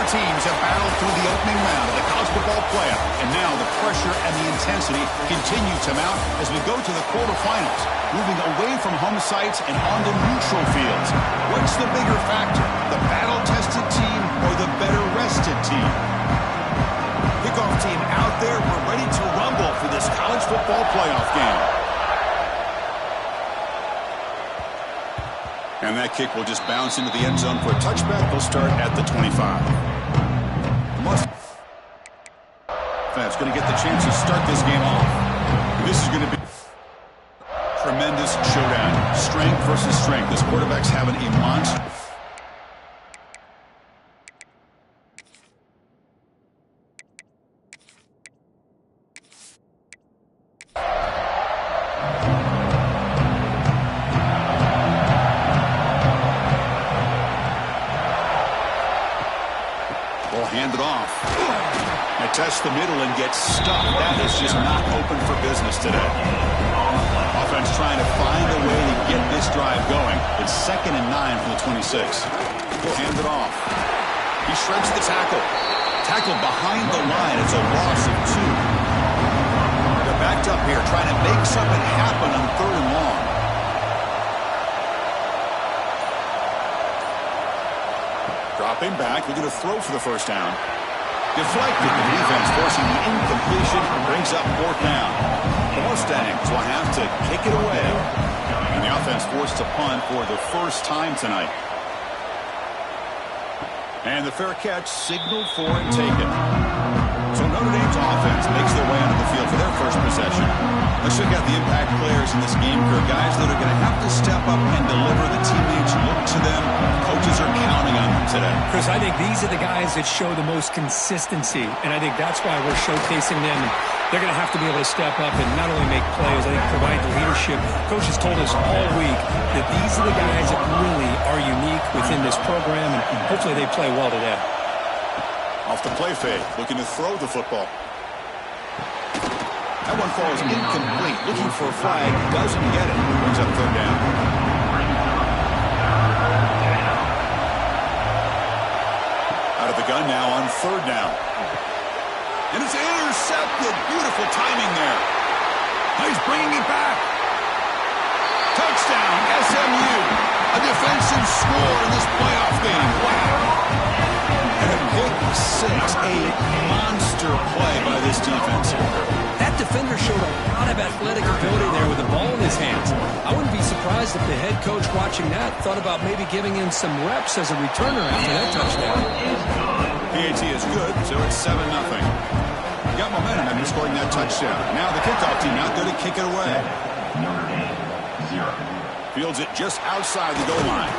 Four teams have battled through the opening round of the college football playoff, and now the pressure and the intensity continue to mount as we go to the quarterfinals, moving away from home sites and onto neutral fields. What's the bigger factor, the battle-tested team or the better-rested team? Kickoff team out there, we're ready to rumble for this college football playoff game. And that kick will just bounce into the end zone for a touchback. They'll start at the 25. Fab's going to get the chance to start this game off. This is going to be a tremendous showdown. Strength versus strength. This quarterback's having a monster. Hand it off. They test the middle and get stuck. That is just not open for business today. Offense trying to find a way to get this drive going. It's 2nd and 9 from the 26. He'll hand it off. He shreds the tackle. Tackle behind the line. It's a loss of 2. They're backed up here trying to make something happen on 3rd and long. Dropping back, we're going to throw for the first down. Deflected, the defense forcing the incompletion, brings up 4th down. The Mustangs will have to kick it away. And the offense forced to punt for the first time tonight. And the fair catch signaled for and taken. So Notre Dame's offense makes their way onto the field for their first possession. Let's check out the impact players in this game crew. Guys that are going to have to step up and deliver. The teammates look to them. Coaches are counting on them today. Chris, I think these are the guys that show the most consistency, and I think that's why we're showcasing them. They're going to have to be able to step up and not only make plays, I think provide the leadership. Coaches told us all week that these are the guys that really are unique within this program, and hopefully they play well today. Off the play fake, looking to throw the football. That one falls incomplete. Looking for a flag, doesn't get it. Brings up 3rd down. Out of the gun now on 3rd down. And it's intercepted. Beautiful timing there. Now he's bringing it back. Touchdown, SMU. A defensive score in this playoff game. Wow. And a pick 6. A monster play by this defense here. That defender showed a lot of athletic ability there with the ball in his hands. I wouldn't be surprised if the head coach watching that thought about maybe giving him some reps as a returner after that touchdown. PAT is good, so it's 7-0. Got momentum after scoring that touchdown. Now the kickoff team out there to kick it away. Notre Dame, 0. Fields it just outside the goal line.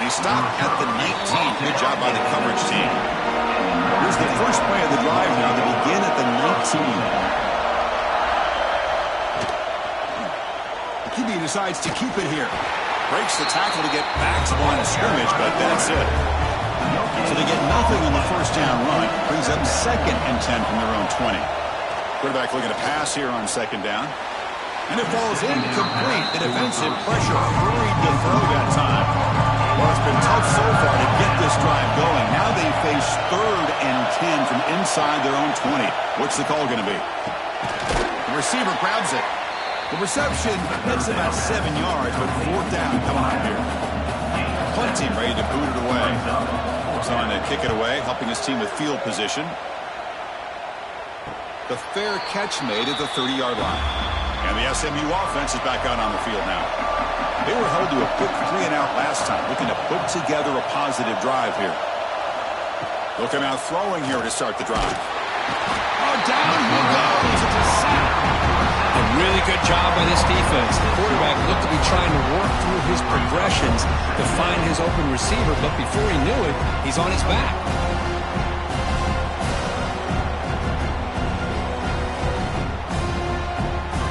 And he stopped at the 19. Good job by the coverage team. Here's the first play of the drive now to begin at the 19. The QB decides to keep it here. Breaks the tackle to get back to the line of scrimmage, but that's it. So they get nothing on the first down run. Brings up 2nd and 10 from their own 20. Quarterback looking to pass here on 2nd down. And it falls incomplete. The defensive pressure hurried to throw that time. Well, it's been tough so far to get this drive going. Now they face 3rd and 10 from inside their own 20. What's the call going to be? The receiver grabs it. The reception, that's about 7 yards, but 4th down coming up here. Punt team ready to boot it away. Trying to kick it away, helping his team with field position. The fair catch made at the 30-yard line. And the SMU offense is back out on the field now. They were held to a quick 3-and-out last time, looking to put together a positive drive here. They'll come out throwing here to start the drive. Oh, down he goes. It's a sack. A really good job by this defense. The quarterback looked to be trying to work through his progressions to find his open receiver, but before he knew it, he's on his back.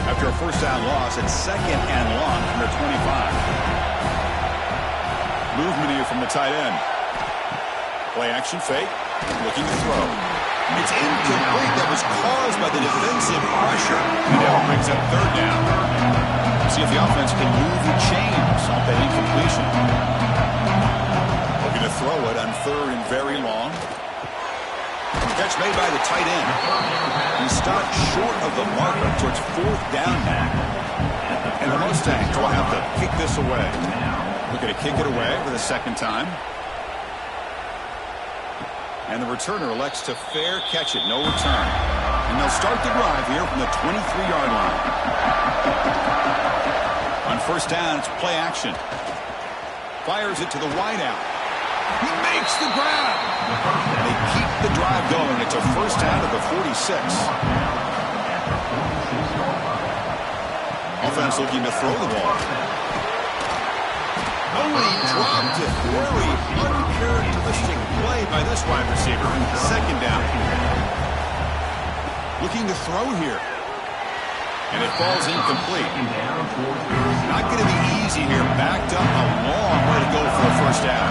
After a first down loss, it's 2nd and long from the 25. Movement here from the tight end. Play action fake. Looking to throw. It's incomplete. That was caused by the defensive pressure. And now it brings up 3rd down. See if the offense can move the chains off that incompletion. Looking to throw it on 3rd and very long. Catch made by the tight end. He stopped short of the marker towards 4th down now. And the Mustangs will have to kick this away. We're going to kick it away for the 2nd time. And the returner elects to fair catch it. No return. And they'll start the drive here from the 23-yard line. On 1st down, it's play action. Fires it to the wideout. He makes the grab. And they keep the drive going. It's a 1st down to the 46. Offense looking to throw the ball. Oh, he dropped it. Very uncharacteristic play by this wide receiver. 2nd down. Looking to throw here. And it falls incomplete. Not going to be easy here. Backed up a long way to go for a 1st down.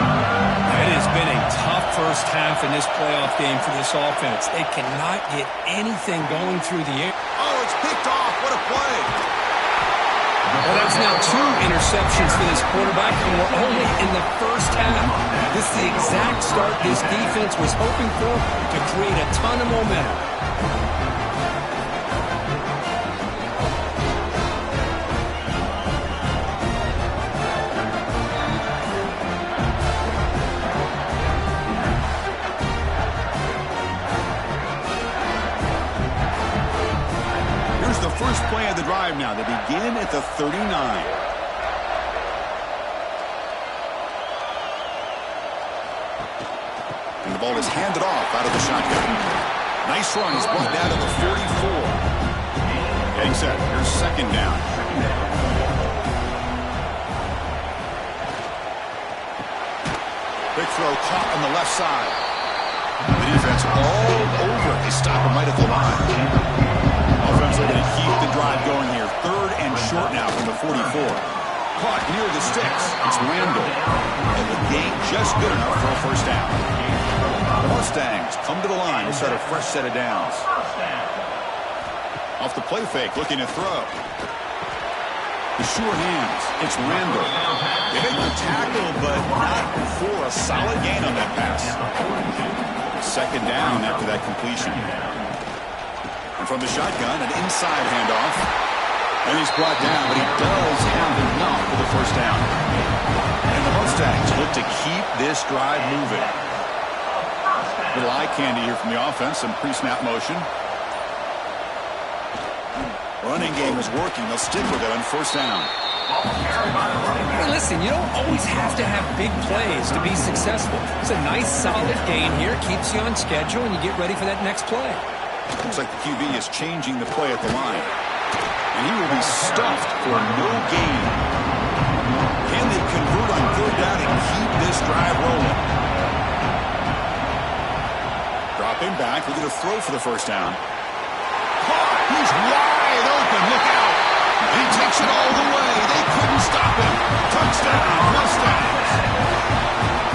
It has been a tough first half in this playoff game for this offense. They cannot get anything going through the air. Oh, it's picked off. What a play. Well, that's now 2 interceptions for this quarterback, and we're only in the first half. This is the exact start this defense was hoping for to create a ton of momentum. First play of the drive now. They begin at the 39. And the ball is handed off out of the shotgun. Nice run. He's brought down to the 44. Getting set. Here's 2nd down. Big throw caught on the left side. The defense all over. They stop him right at the line. Offense going to keep the drive going here. 3rd and short now from the 44. Caught near the sticks. It's Randall. And the gain just good enough for a 1st down. The Mustangs come to the line to start a fresh set of downs. Off the play fake, looking to throw. The sure hands. It's Randall. They make the tackle, but not for a solid gain on that pass. 2nd down after that completion. From the shotgun, an inside handoff. And he's brought down, but he does have enough for the 1st down. And the Mustangs look to keep this drive moving. Little eye candy here from the offense, some pre-snap motion. Running game is working. They'll stick with it on 1st down. Hey, listen, you don't always have to have big plays to be successful. It's a nice, solid gain here. Keeps you on schedule, and you get ready for that next play. Looks like the QB is changing the play at the line. And he will be stuffed for no gain. Can they convert on 3rd down and keep this drive rolling? Dropping back, looking to throw for the 1st down. Caught! He's wide open, look out! And he takes it all the way. They couldn't stop him. Touchdown, Mustangs!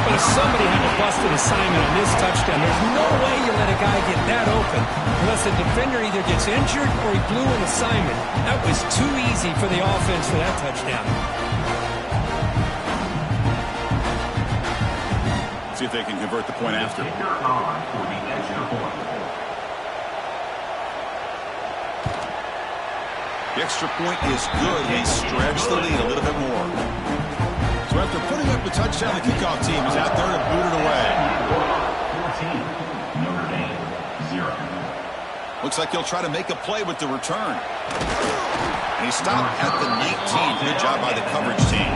But if somebody had a busted assignment on this touchdown, there's no way you let a guy get that open unless the defender either gets injured or he blew an assignment. That was too easy for the offense for that touchdown. See if they can convert the point after. The extra point is good. They stretch the lead a little bit more. So after putting up the touchdown, the kickoff team is out there to boot it away. 14, Notre Dame, 0. Looks like he'll try to make a play with the return. And he stopped at the 19. Good job by the coverage team.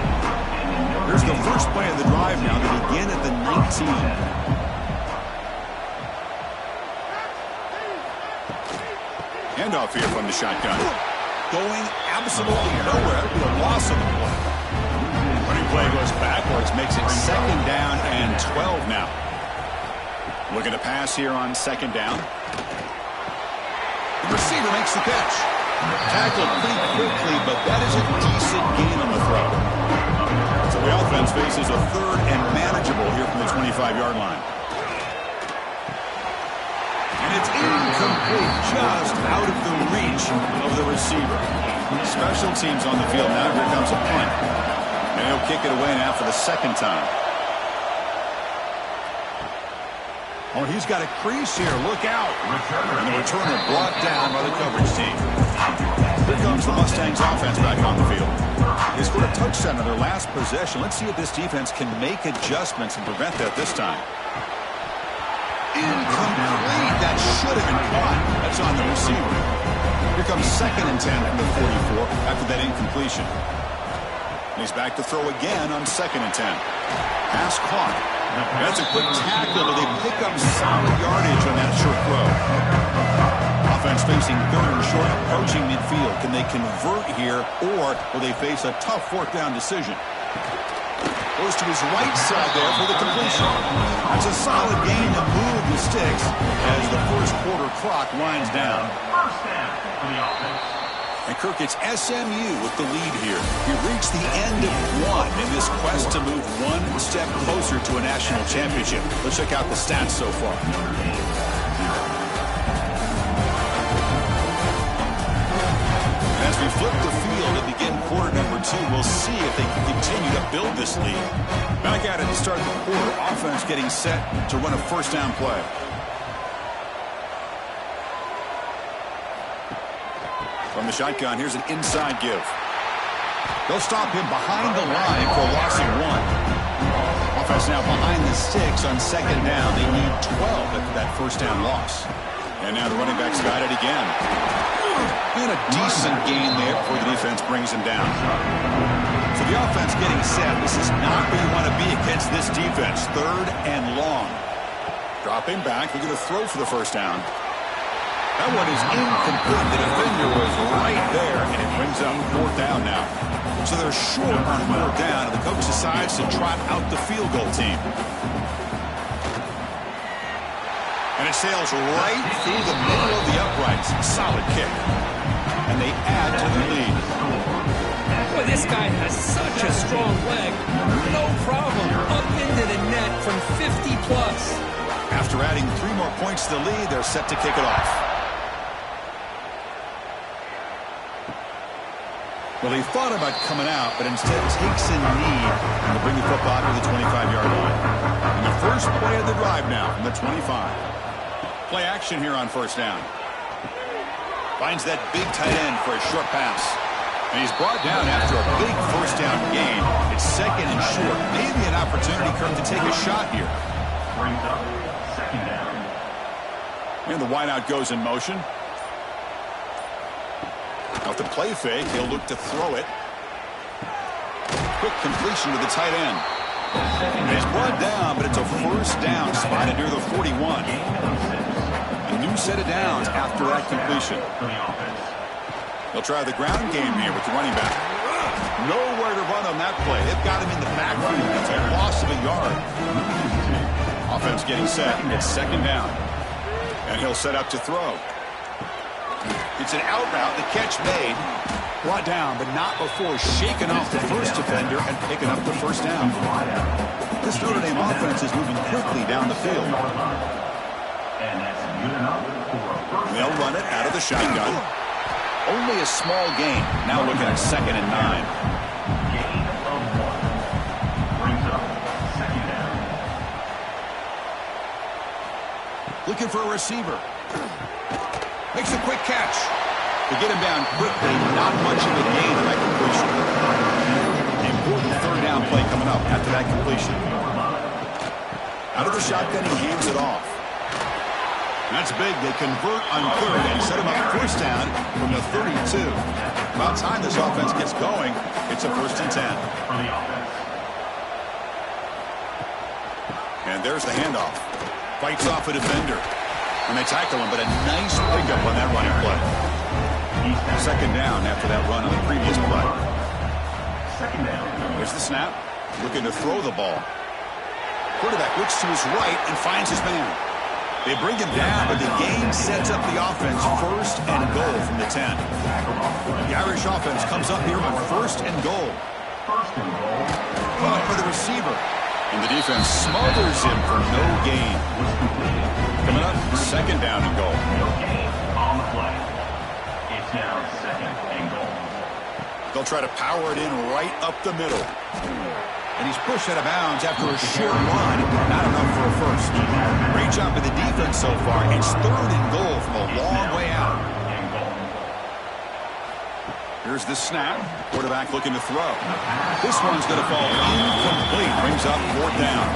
Here's the first play of the drive now. They begin at the 19. Handoff here from the shotgun. Going absolutely nowhere. That'll be a loss of the play. Running play goes backwards, makes it 2nd down and 12 now. Looking to pass here on 2nd down. The receiver makes the catch. Tackled pretty quickly, but that is a decent gain on the throw. So the offense faces a 3rd and manageable here from the 25-yard line. And it's incomplete, just out of the reach of the receiver. Special teams on the field now. Here comes a punt. And he'll kick it away now for the 2nd time. Oh, he's got a crease here. Look out. And the returner brought down by the coverage team. Here comes the Mustangs offense back on the field. They scored a touchdown on their last possession. Let's see if this defense can make adjustments and prevent that this time. Incomplete. That should have been caught. That's on the receiver. Here comes 2nd and 10 from the 44 after that incompletion. And he's back to throw again on 2nd and 10. Pass caught. That's a quick tackle, but they pick up solid yardage on that short throw. Offense facing 3rd and short, approaching midfield. Can they convert here, or will they face a tough 4th down decision? Goes to his right side there for the completion. That's a solid gain to move the sticks as the first quarter clock winds down. And Kirk, it's SMU with the lead here. We reached the end of one in this quest to move one step closer to a national championship. Let's check out the stats so far. As we flip the field and begin quarter number 2, we'll see if they can continue to build this lead. Back at it to start the quarter. Offense getting set to run a 1st down play. From the shotgun, here's an inside give. They'll stop him behind the line for a loss of 1. Offense now behind the sticks on 2nd down. They need 12 after that 1st down loss. And now the running back's got it again. And a decent gain there before the defense brings him down. So the offense getting set. This is not where you want to be against this defense. 3rd and long. Dropping back. They're going to throw for the 1st down. That one is incomplete. The defender was right there, and it brings up 4th down now. So they're short on 4th down, and the coach decides to trot out the field goal team. And it sails right through the middle of the uprights. Solid kick. And they add to the lead. Boy, this guy has such a strong leg. No problem. Up into the net from 50 plus. After adding 3 more points to the lead, they're set to kick it off. Well, he thought about coming out, but instead takes a knee to bring the football to the 25-yard line. And the first play of the drive now from the 25. Play action here on 1st down. Finds that big tight end for a short pass. And he's brought down after a big 1st down gain. It's 2nd and short. Maybe an opportunity, Kirk, to take a shot here. Brings up 2nd down. And the wideout goes in motion. Off the play fake, he'll look to throw it. Quick completion to the tight end. And he's brought down, but it's a 1st down spotted near the 41. A new set of downs after that completion. They'll try the ground game here with the running back. Nowhere to run on that play. They've got him in the backfield. It's a loss of a yard. Offense getting set. It's 2nd down. And he'll set up to throw. It's an out route. The catch made. Brought down, but not before shaking off the first defender and picking up the 1st down. This Notre Dame offense is moving quickly down the field. They'll run it out of the shotgun. Only a small gain. Now looking at 2nd and 9. Gain of 1. Brings up 2nd down. Looking for a receiver. Makes a quick catch. They get him down quickly. Not much of a gain on that completion. The important 3rd down play coming up after that completion. Out of the shotgun, he hands it off. That's big. They convert on 3rd and set him up 1st down from the 32. About time this offense gets going. It's a 1st and 10. For the offense. And there's the handoff. Fights off a defender. And they tackle him, but a nice pickup on that running play. 2nd down after that run on the previous play. 2nd down. Here's the snap. Looking to throw the ball. Quarterback looks to his right and finds his man. They bring him down, but the gain sets up the offense 1st and goal from the 10. The Irish offense comes up here on 1st and goal. 1st and goal. Caught for the receiver. And the defense smothers him for no gain. Coming up, 2nd down and goal. No gain on the play. It's now 2nd and goal. They'll try to power it in right up the middle. And he's pushed out of bounds after a short run. Not enough for a first. Great job by the defense so far. It's 3rd and goal from a long way out. Here's the snap. Quarterback looking to throw. This one's going to fall incomplete. Brings up 4th down.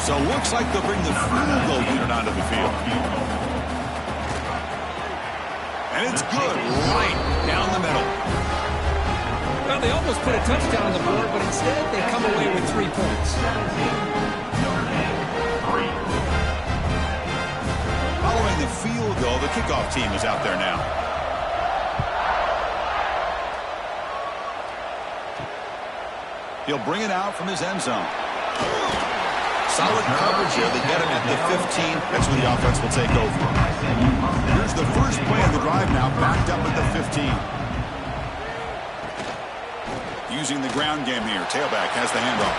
So it looks like they'll bring the field goal unit onto the field. And it's good. Right down the middle. Well, they almost put a touchdown on the board, but instead they come away with 3 points. Following the field goal, the kickoff team is out there now. He'll bring it out from his end zone. Solid coverage here. They get him at the 15. That's where the offense will take over. Here's the first play of the drive now, backed up at the 15. Using the ground game here. Tailback has the handoff.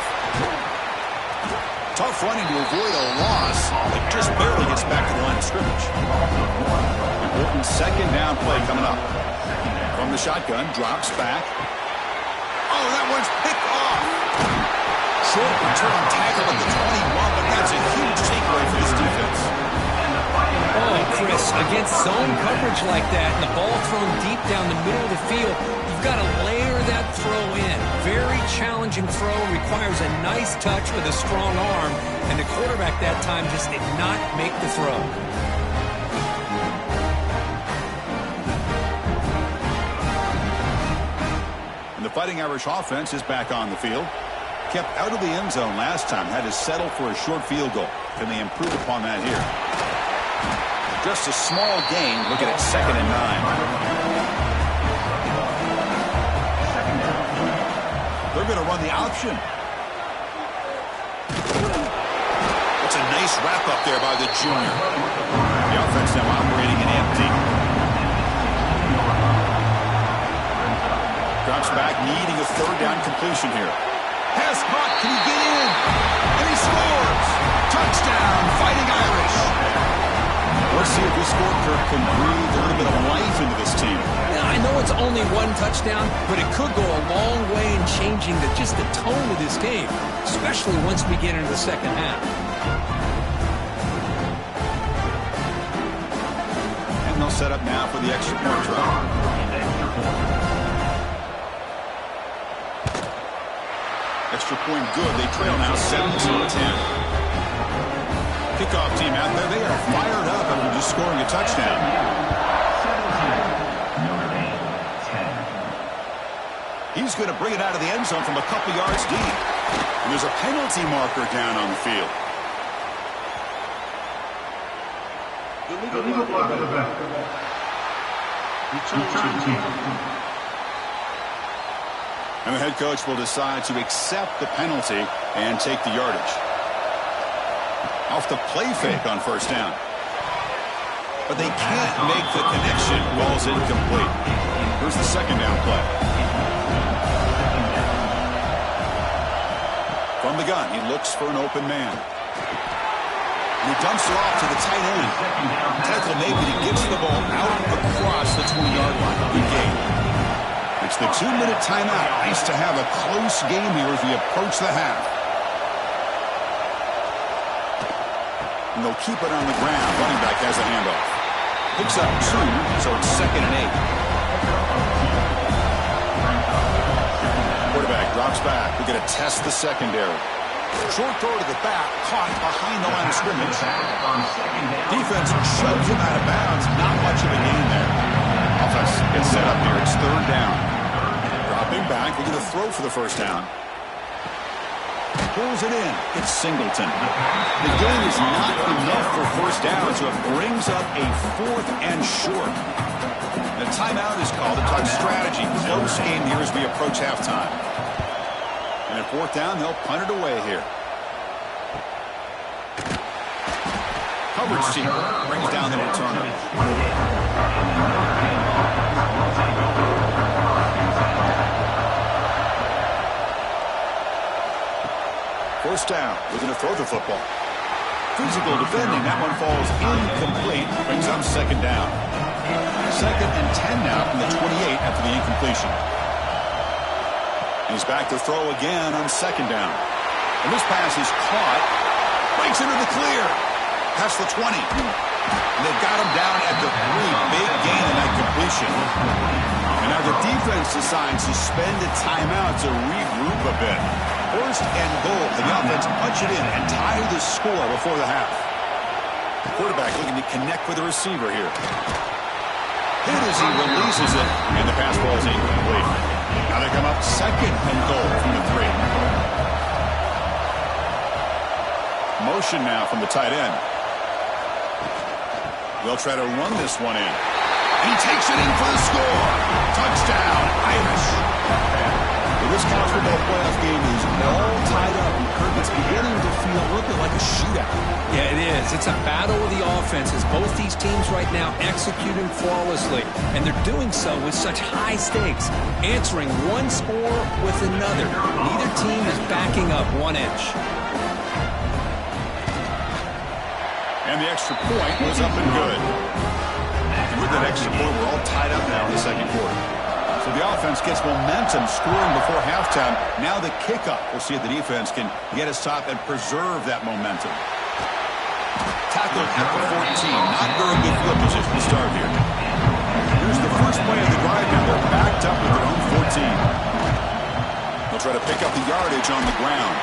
Tough running to avoid a loss, but just barely gets back to the line of scrimmage. Important 2nd down play coming up. From the shotgun, drops back. Oh, that one's picked off. Short return tackle at the 21, but that's a huge takeaway for this defense. Oh, Chris, against zone coverage like that, and the ball thrown deep down the middle of the field, you've got to layer that throw in. Very challenging throw, requires a nice touch with a strong arm, and the quarterback that time just did not make the throw. And the Fighting Irish offense is back on the field. Kept out of the end zone last time, had to settle for a short field goal. Can they improve upon that here? Just a small gain, looking at 2nd and 9. They're going to run the option. It's a nice wrap up there by the junior. The offense now operating in empty. Drops back, needing a 3rd down completion here. Pass caught, can he get in? And he scores! Touchdown, Fighting Irish! Let's see if this scorecard can breathe a little bit of life into this team. Now, I know it's only 1 touchdown, but it could go a long way in changing just the tone of this game, especially once we get into the 2nd half. And they'll set up now for the extra point drive. Extra point good. They trail now 17-10. Kickoff team out there. They are fired up after just scoring a touchdown. 17, he's going to bring it out of the end zone from a couple yards deep. And there's a penalty marker down on the field. Illegal block of the back. Return team. And the head coach will decide to accept the penalty and take the yardage. Off the play fake on 1st down. But they can't make the connection. Ball's incomplete. Here's the 2nd down play. From the gun, he looks for an open man. And he dumps it off to the tight end. Tackle made, but he gets the ball out across the 20-yard line. Good game. It's the 2-minute timeout. Nice to have a close game here as we approach the half. And they'll keep it on the ground. Running back has the handoff. Picks up 2, so it's 2nd and 8. Quarterback drops back. We're going to test the secondary. Short throw to the back, caught behind the line of scrimmage. Defense shoves him out of bounds. Not much of a gain there. Offense gets set up here. It's 3rd down. Dropping back. We're going to throw for the 1st down. Pulls it in. It's Singleton. The gain is not enough for 1st down, so it brings up a 4th and short. The timeout is called. It talks strategy. Close game here as we approach halftime. And at 4th down, they'll punt it away here. Coverage team brings down the returner. 1st down. Looking to throw the football. Physical defending. That one falls incomplete. Brings up 2nd down. 2nd and 10 now from the 28 after the incompletion. He's back to throw again on 2nd down. And this pass is caught. Breaks into the clear. Past the 20. And they've got him down at the 3. Big gain in that completion. And now the defense decides to spend a timeout to regroup a bit. First and goal. And the offense punch it in and tie the score before the half. The quarterback looking to connect with the receiver here. Hit as he releases it. And the pass ball is incomplete. Now they come up second and goal from the 3. Motion now from the tight end. They'll try to run this one in. And he takes it in for the score. Touchdown, Irish. Well, this college football playoff game is all tied up. And Kirk, it's beginning to feel a little bit like a shootout. Yeah, it is. It's a battle of the offenses. Both these teams right now executing flawlessly. And they're doing so with such high stakes. Answering one score with another. Neither team is backing up 1 inch. And the extra point was up and good. And with that extra point, we're all tied up now in the second quarter. So the offense gets momentum, scoring before halftime. Now the kickoff. We'll see if the defense can get a stop and preserve that momentum. Tackle at the 14. Not very good field position to start here. Here's the first play of the drive. Now they're backed up with their own 14. They'll try to pick up the yardage on the ground.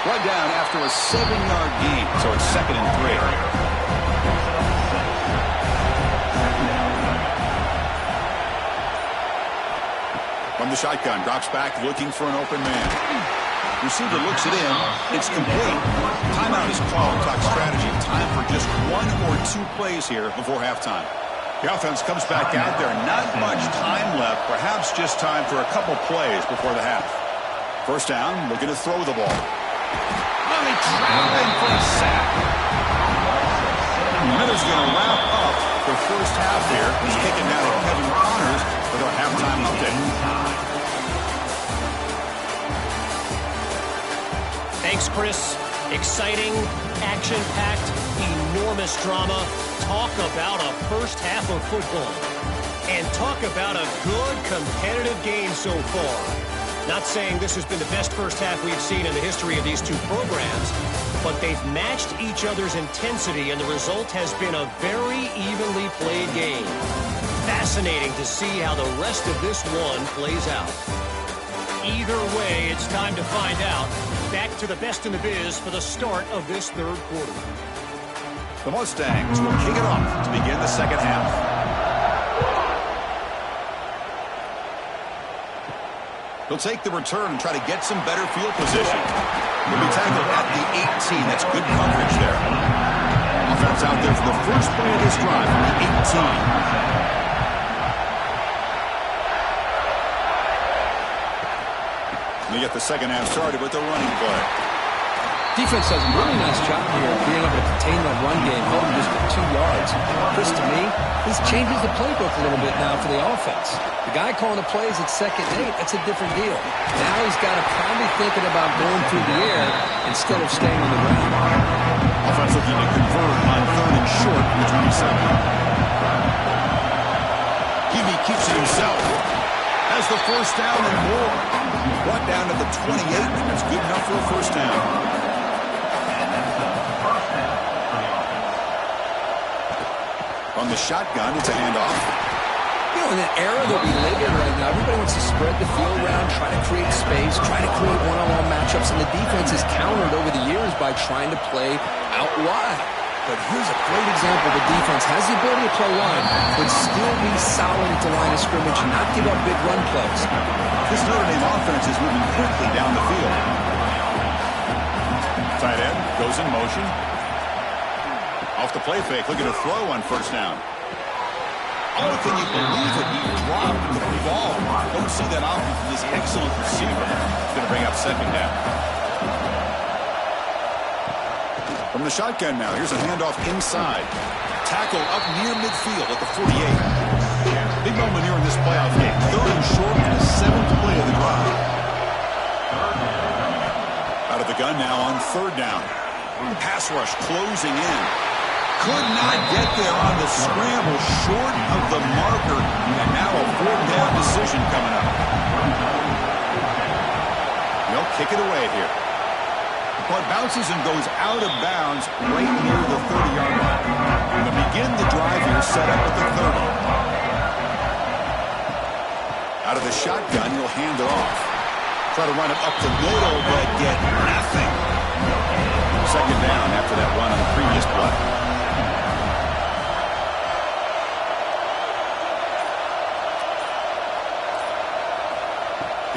One down after a 7-yard gain, so it's second and 3. From the shotgun, drops back, looking for an open man. Receiver looks it in. It's complete. Timeout is called. Talk strategy. Time for just 1 or 2 plays here before halftime. The offense comes back out there. Not much time left. Perhaps just time for a couple plays before the half. First down, looking to throw the ball. Really traveling for a sack. Miller's going to wrap up the first half here. He's kicking down at Kevin Connors with our halftime update. Thanks, Chris. Exciting, action-packed, enormous drama. Talk about a first half of football. And talk about a good, competitive game so far. Not saying this has been the best first half we've seen in the history of these two programs, but they've matched each other's intensity, and the result has been a very evenly played game. Fascinating to see how the rest of this one plays out. Either way, it's time to find out. Back to the best in the biz for the start of this third quarter. The Mustangs will kick it off to begin the second half. He'll take the return and try to get some better field position. He'll be tackled at the 18. That's good coverage there. Offense out there for the first play of this drive from the 18. They get the second half started with the running play. Defense does a really nice job here of being able to contain that run game, held him just for 2 yards. Chris, to me, this changes the playbook a little bit now for the offense. The guy calling the plays at 2nd and 8, that's a different deal. Now he's got to probably thinking about going through the air instead of staying on the ground. Offense looking to convert on 3rd and short from the 27. Hebe keeps it himself. Has the first down and more. Brought down to the 28, and that's good enough for a first down. From the shotgun, it's a handoff. You know, in an era that we live in right now, everybody wants to spread the field around, try to create space, try to create one-on-one matchups, and the defense is countered over the years by trying to play out wide. But here's a great example. The defense has the ability to play wide, but still be solid at the line of scrimmage and not give up big run plays. This Notre Dame offense is moving quickly down the field. Tight end goes in motion. Off the play fake, looking to throw on first down. Oh, can you believe it? He dropped the ball. Don't see that often from this excellent receiver. He's going to bring up second half. From the shotgun now, here's a handoff inside. Tackle up near midfield at the 48. Big moment here in this playoff game. 3rd and short and the 7th play of the drive. Out of the gun now on 3rd down. Pass rush closing in. Could not get there on the scramble, short of the marker, and now a 4th down decision coming up. They'll kick it away here. But bounces and goes out of bounds right near the 30-yard line. To begin the drive here, set up at the 30. Out of the shotgun, he'll hand it off. Try to run it up the middle, but get nothing. Second down after that run on the previous play.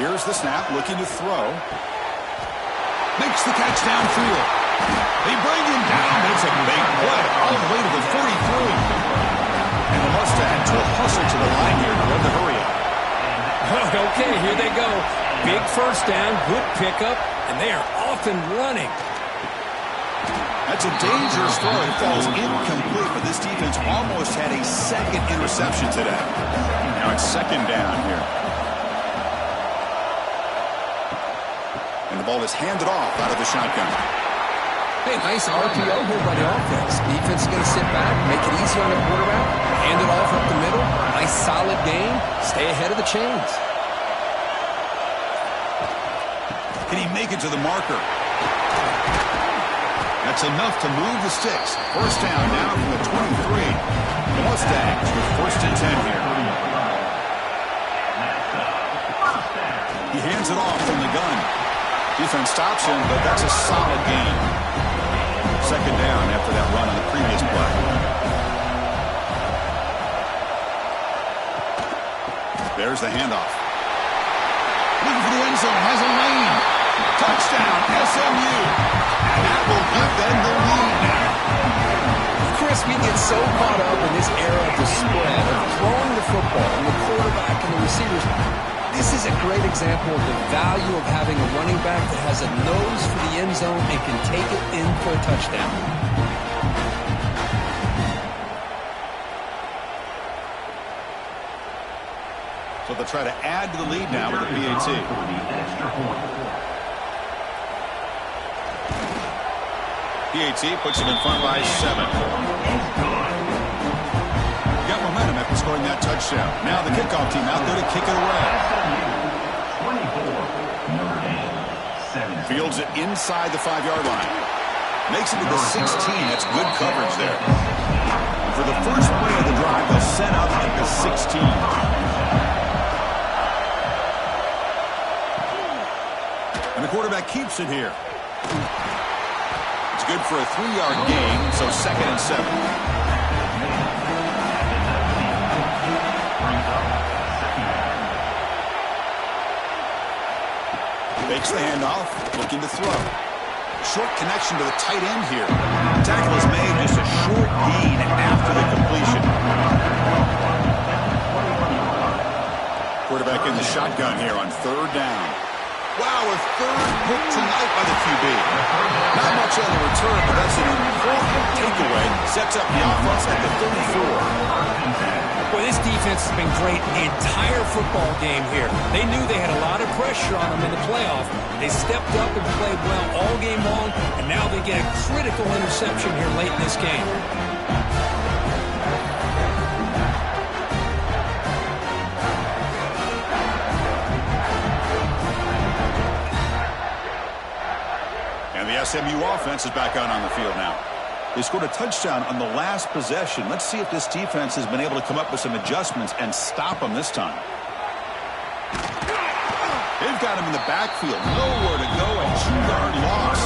Here's the snap, looking to throw. Makes the catch downfield. They bring him down. It's a big play all the way to the 43. And the Mustangs will hustle to the line here to run the hurry up. Okay, here they go. Big first down, good pickup, and they are off and running. That's a dangerous throw. It falls incomplete, but this defense almost had a second interception today. Now it's second down here. And the ball is handed off out of the shotgun. Hey, nice RPO here by the offense. Defense is going to sit back, make it easy on the quarterback, hand it off up the middle. Nice solid game. Stay ahead of the chains. Can he make it to the marker? That's enough to move the sticks. First down now from the 23. The Mustangs with first and 10 here. He hands it off from the gun. Defense stops him, but that's a solid gain. Second down after that run on the previous play. There's the handoff. Looking for the end zone. Has a lane. Touchdown, SMU. And that will give them the lead now. Chris, we get so caught up in this era of the spread, of throwing the football, and the quarterback and the receivers. This is a great example of the value of having a running back that has a nose for the end zone and can take it in for a touchdown. So they'll try to add to the lead now with a PAT. PAT puts them in front by 7. Got momentum after scoring that touchdown. Now the kickoff team out there to kick it away. Fields it inside the 5-yard line. Makes it to the 16. That's good coverage there. For the first play of the drive, they'll set up at the 16. And the quarterback keeps it here. It's good for a 3-yard gain, so second and 7. Fakes the handoff, looking to throw. Short connection to the tight end here. The tackle is made, just a short gain after the completion. Quarterback in the shotgun here on third down. Wow, a third pick tonight by the QB. Not much on the return, but that's an important takeaway. Sets up the offense at the 34. Well, this defense has been great the entire football game here. They knew they had a lot of pressure on them in the playoff. They stepped up and played well all game long, and now they get a critical interception here late in this game. And the SMU offense is back out on the field now. They scored a touchdown on the last possession. Let's see if this defense has been able to come up with some adjustments and stop them this time. They've got him in the backfield. Nowhere to go, a 2-yard loss.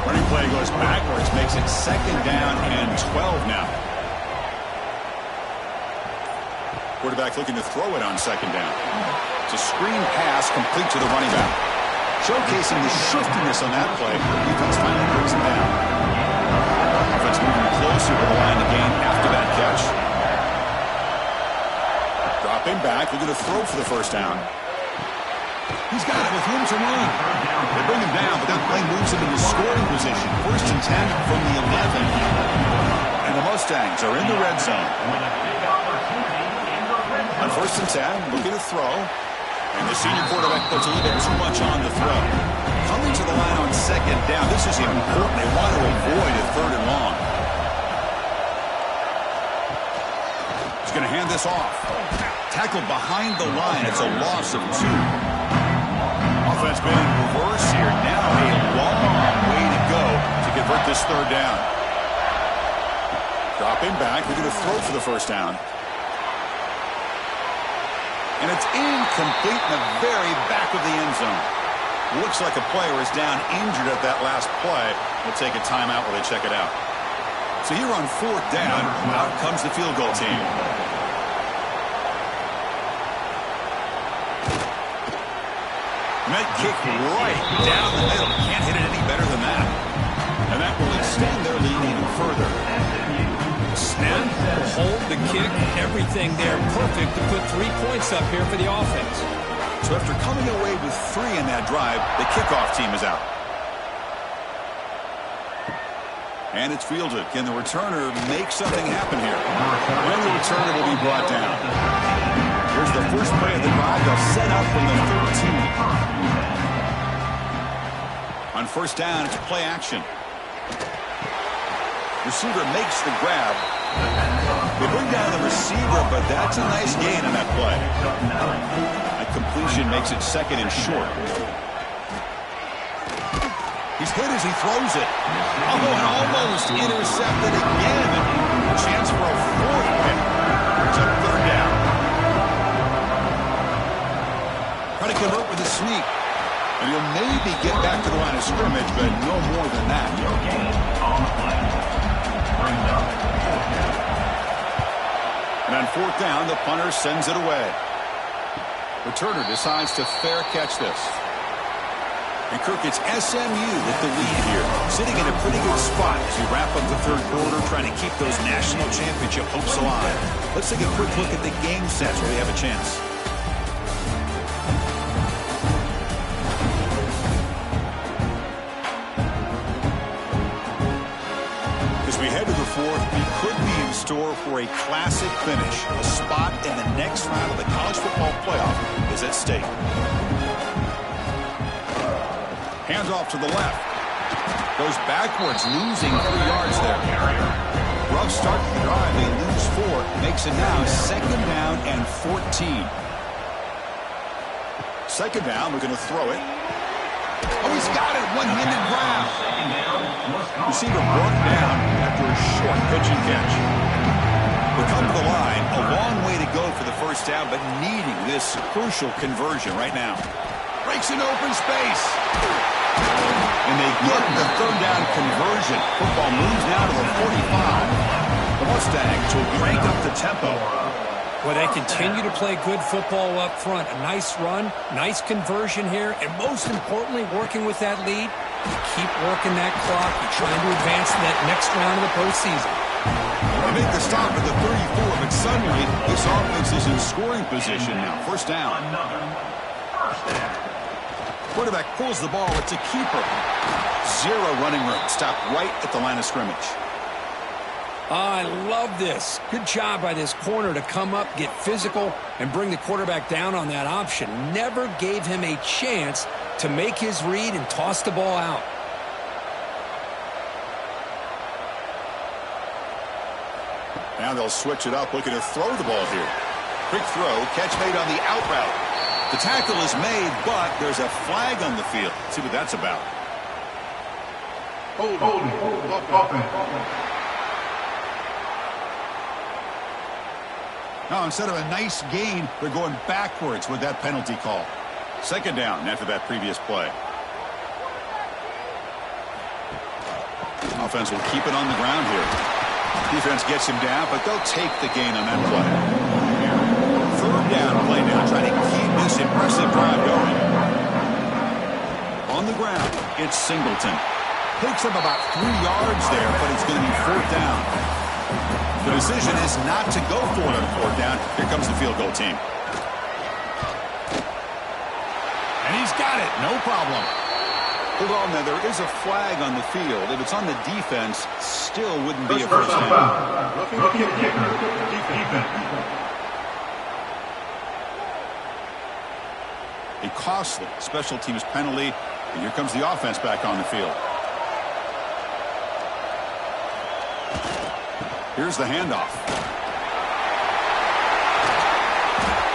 Running play goes backwards, makes it second down and 12 now. Quarterback looking to throw it on second down. It's a screen pass complete to the running back. Showcasing the shiftiness on that play. Defense finally brings him down. Offense moving closer to the line of gain after that catch. Dropping back, looking to throw for the first down. He's got it with room to run. They bring him down, but that play moves him into scoring position. First and 10 from the 11. And the Mustangs are in the red zone. On first and 10, looking to throw. And the senior quarterback puts a little bit too much on the throw. Coming to the line on second down. This is important. They want to avoid a third and long. He's going to hand this off. Tackled behind the line. It's a loss of 2. Offense been in reverse here. Now a long way to go to convert this third down. Dropping back. They're going to throw for the first down. And it's incomplete in the very back of the end zone. Looks like a player is down injured at that last play. We'll take a timeout while they check it out. So here on fourth down, out comes the field goal team. Net kick right down the middle. Can't hit it any better than that. And that will extend their lead even further. Snap, hold the kick, everything there perfect to put 3 points up here for the offense. So after coming away with 3 in that drive, the kickoff team is out. And it's fielded. Can the returner make something happen here? And the returner will be brought down. Here's the first play of the drive. They'll set up from the 13. On first down, it's play action. Receiver makes the grab. They bring down the receiver, but that's a nice gain on that play. That completion makes it second and short. He's hit as he throws it. Oh, and almost intercepted again. A chance for a fourth pick. It's up third down. Try to convert with a sneak. And he'll maybe get back to the line of scrimmage, but no more than that. And on fourth down, the punter sends it away. Returner decides to fair catch this. And Kirk, it's SMU with the lead here, sitting in a pretty good spot as we wrap up the third quarter, trying to keep those national championship hopes alive. Let's take a quick look at the game sets where we have a chance. As we head to the fourth, we could be in store for a classic finish. A spot in the next round of the college football playoff is at stake. Handoff to the left. Goes backwards, losing 3 yards there. Rough start to the drive. They lose 4. Makes it now second down and 14. Second down, we're going to throw it. Oh, he's got it. One-handed grab. Receiver brought down after a short pitch and catch. They come to the line. A long way to go for the first down, but needing this crucial conversion right now. Breaks into open space. And they get the third down conversion. Football moves now to the 45. The Mustangs will crank up the tempo. Well, they continue to play good football up front. A nice run, nice conversion here, and most importantly, working with that lead, you keep working that clock. You're trying to advance to that next round of the postseason. They make the stop at the 34, but suddenly this offense is in scoring position now. First down. Quarterback pulls the ball. It's a keeper. 0 running room. Stopped right at the line of scrimmage. I love this. Good job by this corner to come up, get physical, and bring the quarterback down on that option. Never gave him a chance to make his read and toss the ball out. Now they'll switch it up, looking to throw the ball here. Quick throw, catch made on the out route. The tackle is made, but there's a flag on the field. Let's see what that's about. Now, instead of a nice gain, they're going backwards with that penalty call. Second down after that previous play. Offense will keep it on the ground here. Defense gets him down, but they'll take the gain on that play. Third down play now, trying to keep this impressive drive going. On the ground, it's Singleton. Picks up about 3 yards there, but it's going to be fourth down. The decision is not to go for it on fourth down. Here comes the field goal team. And he's got it. No problem. Hold on now. There is a flag on the field. If it's on the defense, still wouldn't be a first down. Rookie kicker. Defense. A costly special teams penalty. And here comes the offense back on the field. Here's the handoff.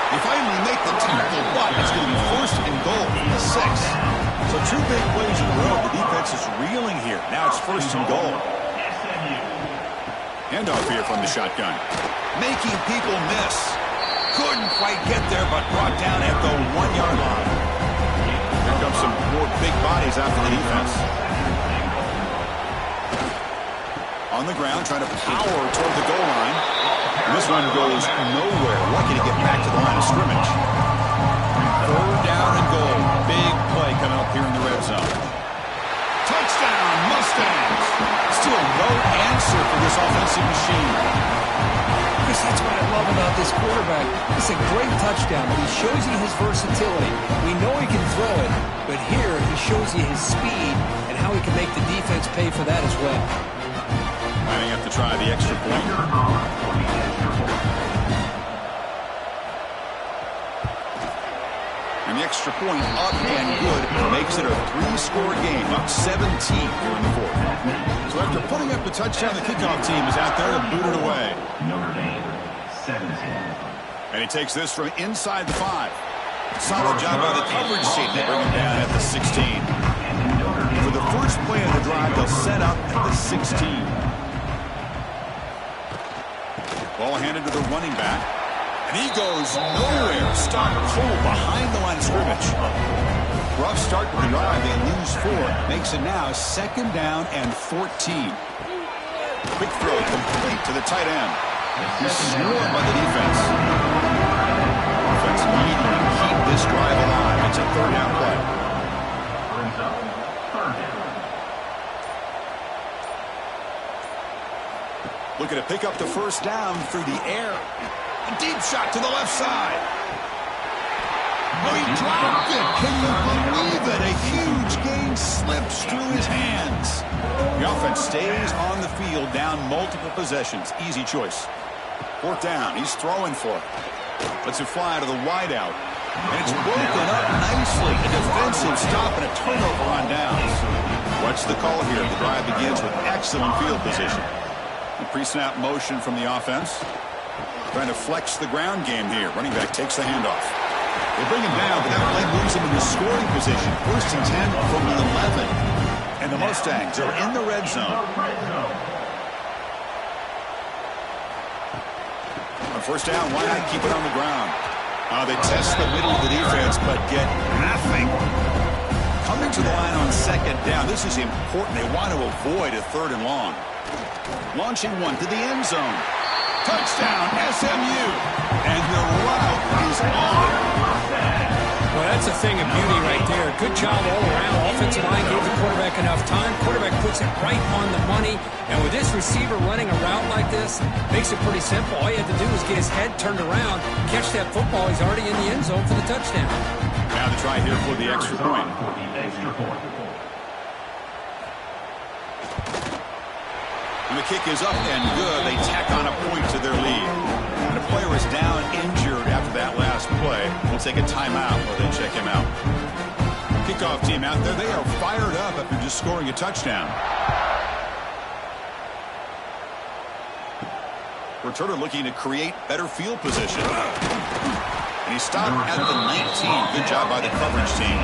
They finally make the tackle, but it's going to be first and goal from the 6. So 2 big plays in a row. The defense is reeling here. Now it's first and goal. Handoff here from the shotgun. Making people miss. Couldn't quite get there, but brought down at the 1-yard line. Here comes some more big bodies after the defense. On the ground, trying to power toward the goal line. And this one goes nowhere. Lucky to get back to the line of scrimmage. 3rd down and goal. Big play coming up here in the red zone. Touchdown, Mustangs. Still no answer for this offensive machine. Chris, that's what I love about this quarterback. It's a great touchdown, but he shows you his versatility. We know he can throw it, but here he shows you his speed and how he can make the defense pay for that as well. Might have to try the extra point. And the extra point up and good makes it a 3-score game, up 17 here in the 4th. So after putting up the touchdown, the kickoff team is out there to boot it away. Notre Dame, 17. And he takes this from inside the 5. Solid job by the coverage team to bring him down at the 16. For the first play of the drive, they'll set up at the 16. Ball handed to the running back. And he goes nowhere. Stopped cold behind the line of scrimmage. Rough start to the drive. They lose 4. Makes it now 2nd down and 14. Quick throw complete to the tight end. He's swarmed by the defense. Offense needing to keep this drive alive. It's a 3rd down play. Brings up 3rd down. Looking to pick up the first down through the air. A deep shot to the left side. Oh, he dropped it. Can you believe it? A huge gain slips through his hands. The offense stays on the field, down multiple possessions. Easy choice. 4th down. He's throwing for it. Lets it fly to the wideout. And it's broken up nicely. A defensive stop and a turnover on downs. What's the call here? The drive begins with excellent field position. The pre-snap motion from the offense. Trying to flex the ground game here. Running back takes the handoff. They bring him down, but that play moves him in the scoring position. 1st and 10 from the 11. And the Mustangs are in the red zone. On 1st down, why not keep it on the ground? They test the middle of the defense, but get nothing. Coming to the line on 2nd down. This is important. They want to avoid a 3rd and long. Launching one to the end zone. Touchdown, SMU. And the route is on. Well, that's a thing of beauty right there. Good job all around. Offensive line gave the quarterback enough time. Quarterback puts it right on the money. And with this receiver running a route like this, makes it pretty simple. All you have to do is get his head turned around, catch that football. He's already in the end zone for the touchdown. Now to try here for the extra point. And the kick is up and good. They tack on a point to their lead. And a player is down injured after that last play. We'll take a timeout while they check him out. Kickoff team out there. They are fired up after just scoring a touchdown. Returner looking to create better field position. And he stopped at the 19. Good job by the coverage team.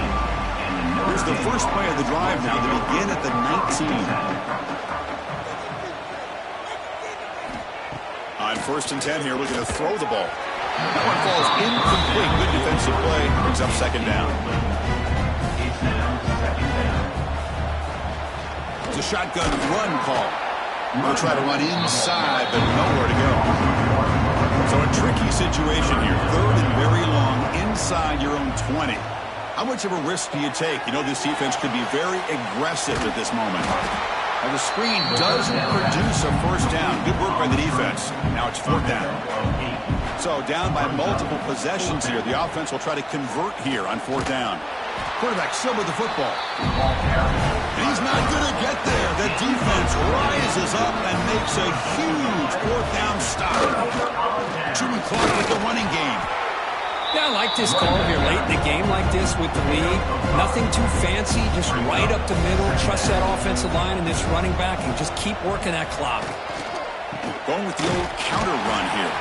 Here's the first play of the drive now. They begin at the 19. On 1st and 10 here, looking to throw the ball. That one falls incomplete. Good defensive play. Brings up 2nd down. It's a shotgun run call. They'll try to run inside, but nowhere to go. So a tricky situation here. 3rd and very long inside your own 20. How much of a risk do you take? You know this defense could be very aggressive at this moment. And the screen doesn't produce a first down. Good work by the defense. Now it's 4th down. So down by multiple possessions here. The offense will try to convert here on 4th down. Quarterback still with the football. And he's not going to get there. The defense rises up and makes a huge 4th down stop. Chewing clock with the running game. Yeah, I like this call here late in the game like this with the lead. Nothing too fancy, just right up the middle. Trust that offensive line and this running back and just keep working that clock. Going with the old counter run here.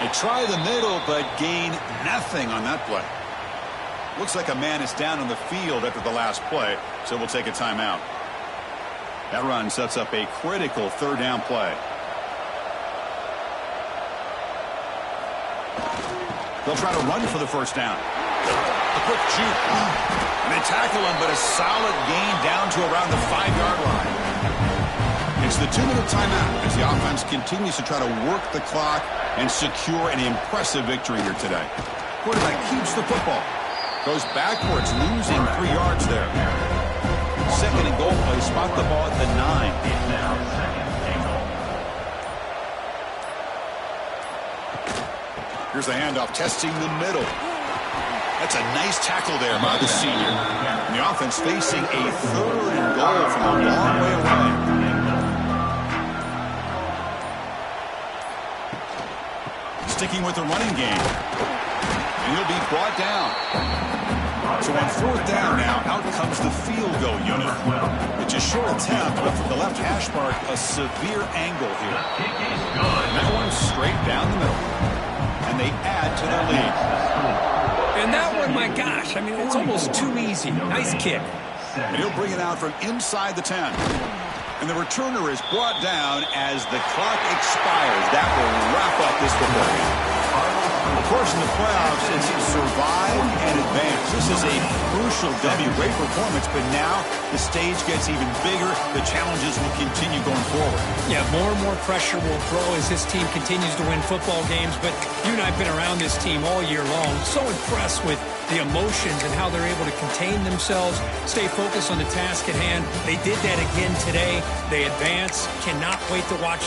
They try the middle, but gain nothing on that play. Looks like a man is down on the field after the last play, so we'll take a timeout. That run sets up a critical third down play. They'll try to run for the first down. A quick juke. And they tackle him, but a solid gain down to around the 5-yard line. It's the 2-minute timeout as the offense continues to try to work the clock and secure an impressive victory here today. Quarterback keeps the football. Goes backwards, losing 3 yards there. Second and goal play, spot the ball at the 9. It's now second and goal. Here's the handoff, testing the middle. That's a nice tackle there by the senior. And the offense facing a third and goal from a long way away. Sticking with the running game. And he'll be brought down. So on fourth down now, out comes the field goal unit. It's a short attempt, but from the left hash mark, a severe angle here. And that one's straight down the middle. And they add to their lead. And that one, my gosh, I mean, it's almost too easy. Nice kick. And he'll bring it out from inside the 10. And the returner is brought down as the clock expires. That will wrap up this football game. Of course, in the playoffs, it's survive and advance. This is a crucial W. Great performance, but now the stage gets even bigger. The challenges will continue going forward. Yeah, more and more pressure will grow as this team continues to win football games. But you and I have been around this team all year long. So impressed with the emotions and how they're able to contain themselves, stay focused on the task at hand. They did that again today. They advance. Cannot wait to watch